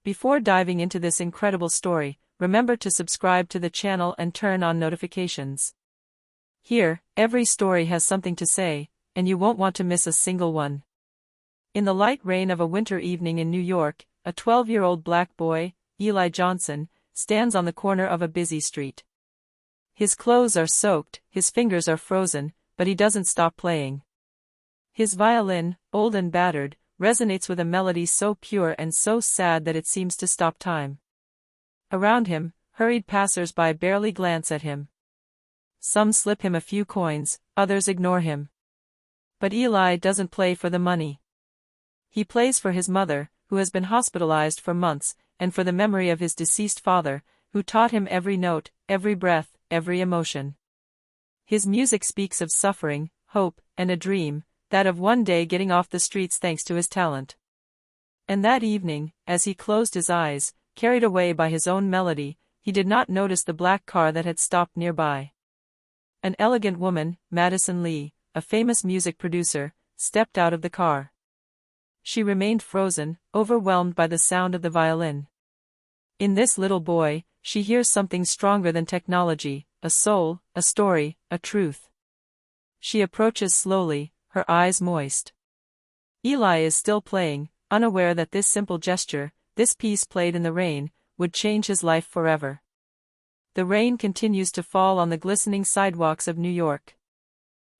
Before diving into this incredible story, remember to subscribe to the channel and turn on notifications. Here, every story has something to say, and you won't want to miss a single one. In the light rain of a winter evening in New York, a 12-year-old black boy, Eli Johnson, stands on the corner of a busy street. His clothes are soaked, his fingers are frozen, but he doesn't stop playing. His violin, old and battered, resonates with a melody so pure and so sad that it seems to stop time. Around him, hurried passers-by barely glance at him. Some slip him a few coins, others ignore him. But Eli doesn't play for the money. He plays for his mother, who has been hospitalized for months, and for the memory of his deceased father, who taught him every note, every breath, every emotion. His music speaks of suffering, hope, and a dream, that of one day getting off the streets thanks to his talent. And that evening, as he closed his eyes, carried away by his own melody, he did not notice the black car that had stopped nearby. An elegant woman, Madison Lee, a famous music producer, stepped out of the car. She remained frozen, overwhelmed by the sound of the violin. In this little boy, she hears something stronger than technology, a soul, a story, a truth. She approaches slowly, her eyes moist. Eli is still playing, unaware that this simple gesture, this piece played in the rain, would change his life forever. The rain continues to fall on the glistening sidewalks of New York.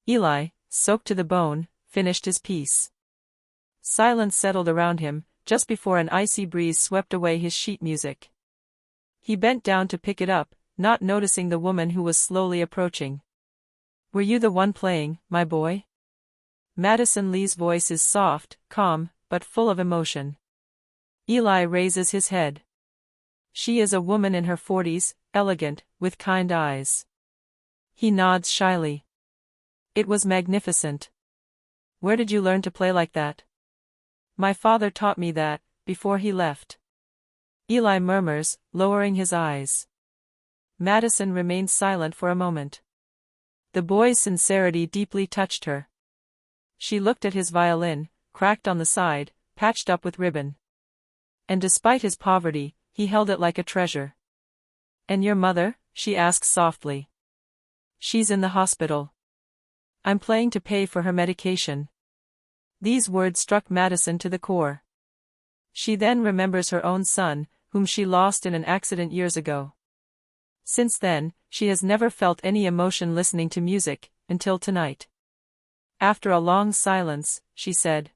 Eli, soaked to the bone, finished his piece. Silence settled around him, just before an icy breeze swept away his sheet music. He bent down to pick it up, not noticing the woman who was slowly approaching. "Were you the one playing, my boy?" Madison Lee's voice is soft, calm, but full of emotion. Eli raises his head. She is a woman in her 40s, elegant, with kind eyes. He nods shyly. "It was magnificent. Where did you learn to play like that?" "My father taught me that, before he left." Eli murmurs, lowering his eyes. Madison remains silent for a moment. The boy's sincerity deeply touched her. She looked at his violin, cracked on the side, patched up with ribbon. And despite his poverty, he held it like a treasure. "And your mother?" she asked softly. "She's in the hospital. I'm playing to pay for her medication." These words struck Madison to the core. She then remembers her own son, whom she lost in an accident years ago. Since then, she has never felt any emotion listening to music, until tonight. After a long silence, she said,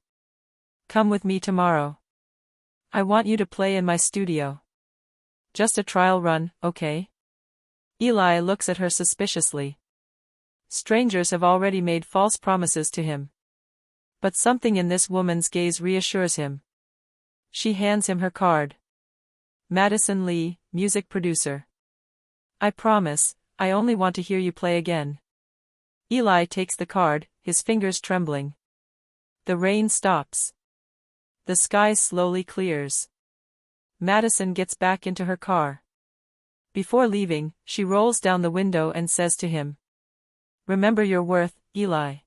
"Come with me tomorrow. I want you to play in my studio. Just a trial run, okay?" Eli looks at her suspiciously. Strangers have already made false promises to him. But something in this woman's gaze reassures him. She hands him her card. "Madison Lee, music producer. I promise, I only want to hear you play again." Eli takes the card, his fingers trembling. The rain stops. The sky slowly clears. Madison gets back into her car. Before leaving, she rolls down the window and says to him, "Remember your worth, Eli.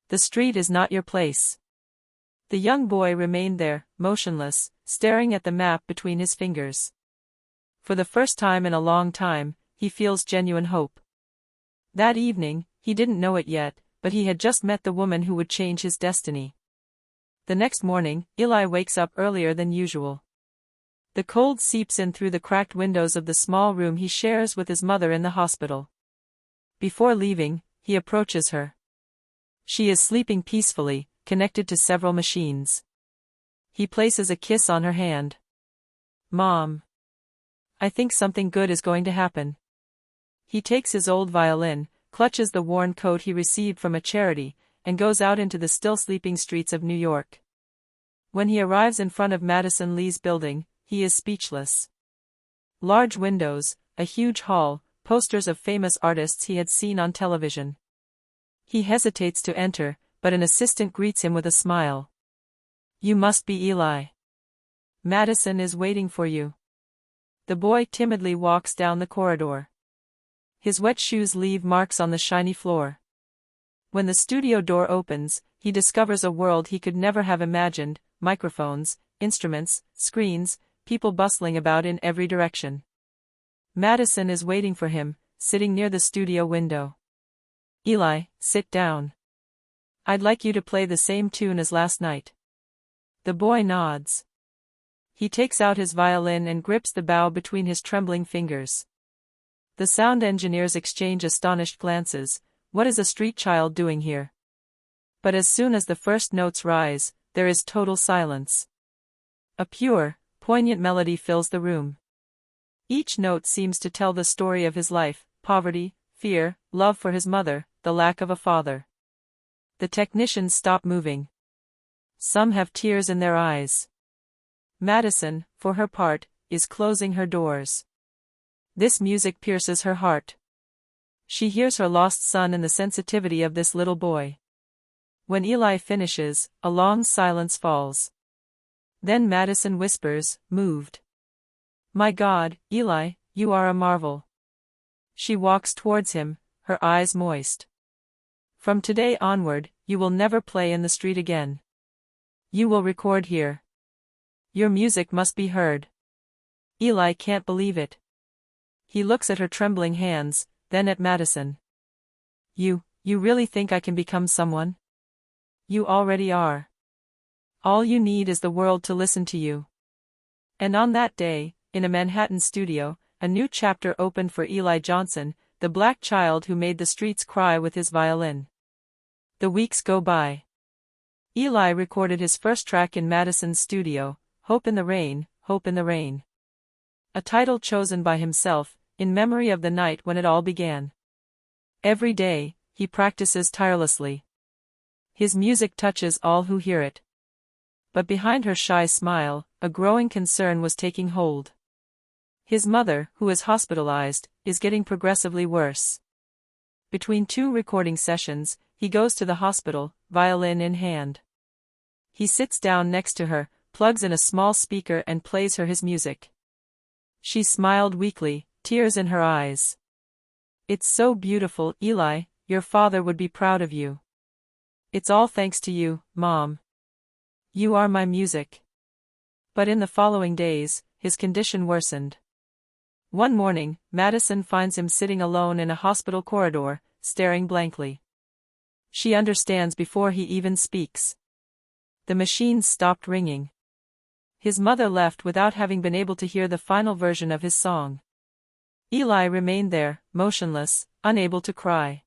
The street is not your place." The young boy remained there, motionless, staring at the map between his fingers. For the first time in a long time, he feels genuine hope. That evening, he didn't know it yet, but he had just met the woman who would change his destiny. The next morning, Eli wakes up earlier than usual. The cold seeps in through the cracked windows of the small room he shares with his mother in the hospital. Before leaving, he approaches her. She is sleeping peacefully, connected to several machines. He places a kiss on her hand. "Mom. I think something good is going to happen." He takes his old violin, clutches the worn coat he received from a charity, and goes out into the still sleeping streets of New York. When he arrives in front of Madison Lee's building, he is speechless. Large windows, a huge hall, posters of famous artists he had seen on television. He hesitates to enter, but an assistant greets him with a smile. "You must be Eli. Madison is waiting for you." The boy timidly walks down the corridor. His wet shoes leave marks on the shiny floor. When the studio door opens, he discovers a world he could never have imagined: microphones, instruments, screens, people bustling about in every direction. Madison is waiting for him, sitting near the studio window. "Eli, sit down. I'd like you to play the same tune as last night." The boy nods. He takes out his violin and grips the bow between his trembling fingers. The sound engineers exchange astonished glances. What is a street child doing here? But as soon as the first notes rise, there is total silence. A pure, poignant melody fills the room. Each note seems to tell the story of his life: poverty, fear, love for his mother, the lack of a father. The technicians stop moving. Some have tears in their eyes. Madison, for her part, is closing her doors. This music pierces her heart. She hears her lost son and the sensitivity of this little boy. When Eli finishes, a long silence falls. Then Madison whispers, moved, "My God, Eli, you are a marvel." She walks towards him, her eyes moist. "From today onward, you will never play in the street again. You will record here. Your music must be heard." Eli can't believe it. He looks at her trembling hands, then at Madison. You really think I can become someone? You already are. All you need is the world to listen to you." And on that day, in a Manhattan studio, a new chapter opened for Eli Johnson, the black child who made the streets cry with his violin. The weeks go by. Eli recorded his first track in Madison's studio, "Hope in the Rain, Hope in the Rain." A title chosen by himself, in memory of the night when it all began. Every day, he practices tirelessly. His music touches all who hear it. But behind her shy smile, a growing concern was taking hold. His mother, who is hospitalized, is getting progressively worse. Between 2 recording sessions, he goes to the hospital, violin in hand. He sits down next to her, plugs in a small speaker and plays her his music. She smiled weakly, tears in her eyes. "It's so beautiful, Eli, your father would be proud of you. It's all thanks to you, Mom. You are my music." But in the following days, his condition worsened. One morning, Madison finds him sitting alone in a hospital corridor, staring blankly. She understands before he even speaks. The machines stopped ringing. His mother left without having been able to hear the final version of his song. Eli remained there, motionless, unable to cry.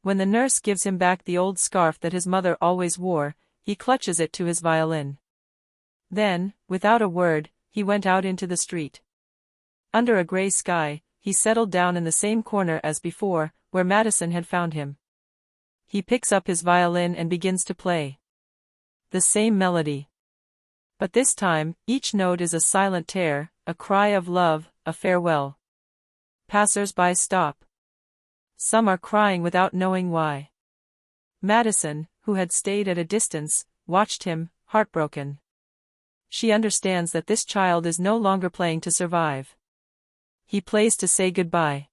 When the nurse gives him back the old scarf that his mother always wore, he clutches it to his violin. Then, without a word, he went out into the street. Under a gray sky, he settled down in the same corner as before, where Madison had found him. He picks up his violin and begins to play. The same melody. But this time, each note is a silent tear, a cry of love, a farewell. Passers-by stop. Some are crying without knowing why. Madison, who had stayed at a distance, watched him, heartbroken. She understands that this child is no longer playing to survive. He plays to say goodbye.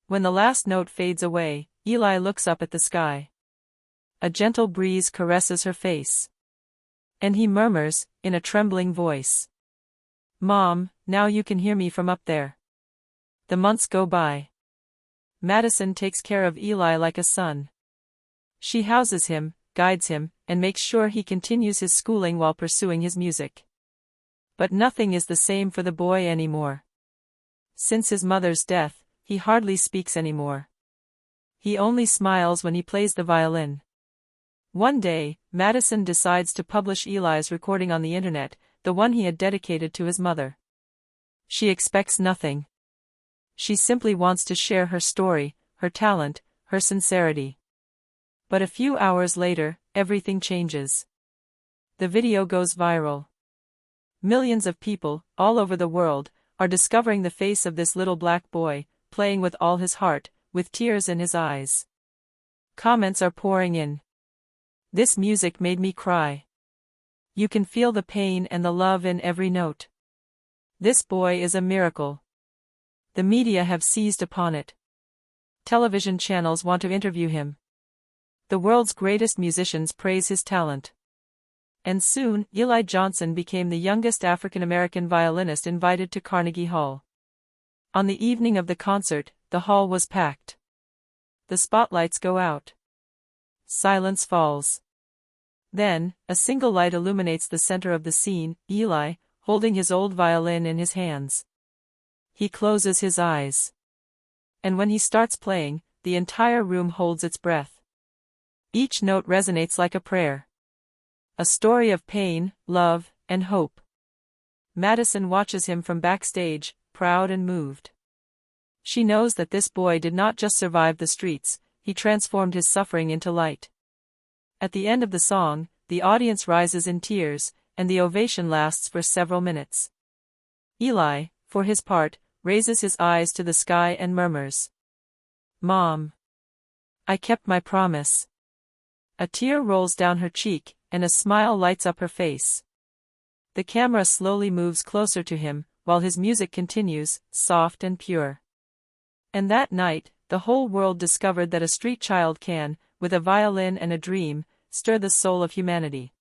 When the last note fades away, Eli looks up at the sky. A gentle breeze caresses her face. And he murmurs, in a trembling voice, "Mom, now you can hear me from up there." The months go by. Madison takes care of Eli like a son. She houses him, guides him, and makes sure he continues his schooling while pursuing his music. But nothing is the same for the boy anymore. Since his mother's death, he hardly speaks anymore. He only smiles when he plays the violin. One day, Madison decides to publish Eli's recording on the internet, the one he had dedicated to his mother. She expects nothing. She simply wants to share her story, her talent, her sincerity. But a few hours later, everything changes. The video goes viral. Millions of people, all over the world, are discovering the face of this little black boy, playing with all his heart, with tears in his eyes. Comments are pouring in. "This music made me cry. You can feel the pain and the love in every note. This boy is a miracle." The media have seized upon it. Television channels want to interview him. The world's greatest musicians praise his talent. And soon, Eli Johnson became the youngest African-American violinist invited to Carnegie Hall. On the evening of the concert, the hall was packed. The spotlights go out. Silence falls. Then, a single light illuminates the center of the scene, Eli, holding his old violin in his hands. He closes his eyes. And when he starts playing, the entire room holds its breath. Each note resonates like a prayer. A story of pain, love, and hope. Madison watches him from backstage, proud and moved. She knows that this boy did not just survive the streets, he transformed his suffering into light. At the end of the song, the audience rises in tears, and the ovation lasts for several minutes. Eli, for his part, raises his eyes to the sky and murmurs, "Mom, I kept my promise." A tear rolls down her cheek, and a smile lights up her face. The camera slowly moves closer to him, while his music continues, soft and pure. And that night, the whole world discovered that a street child can, with a violin and a dream, stir the soul of humanity.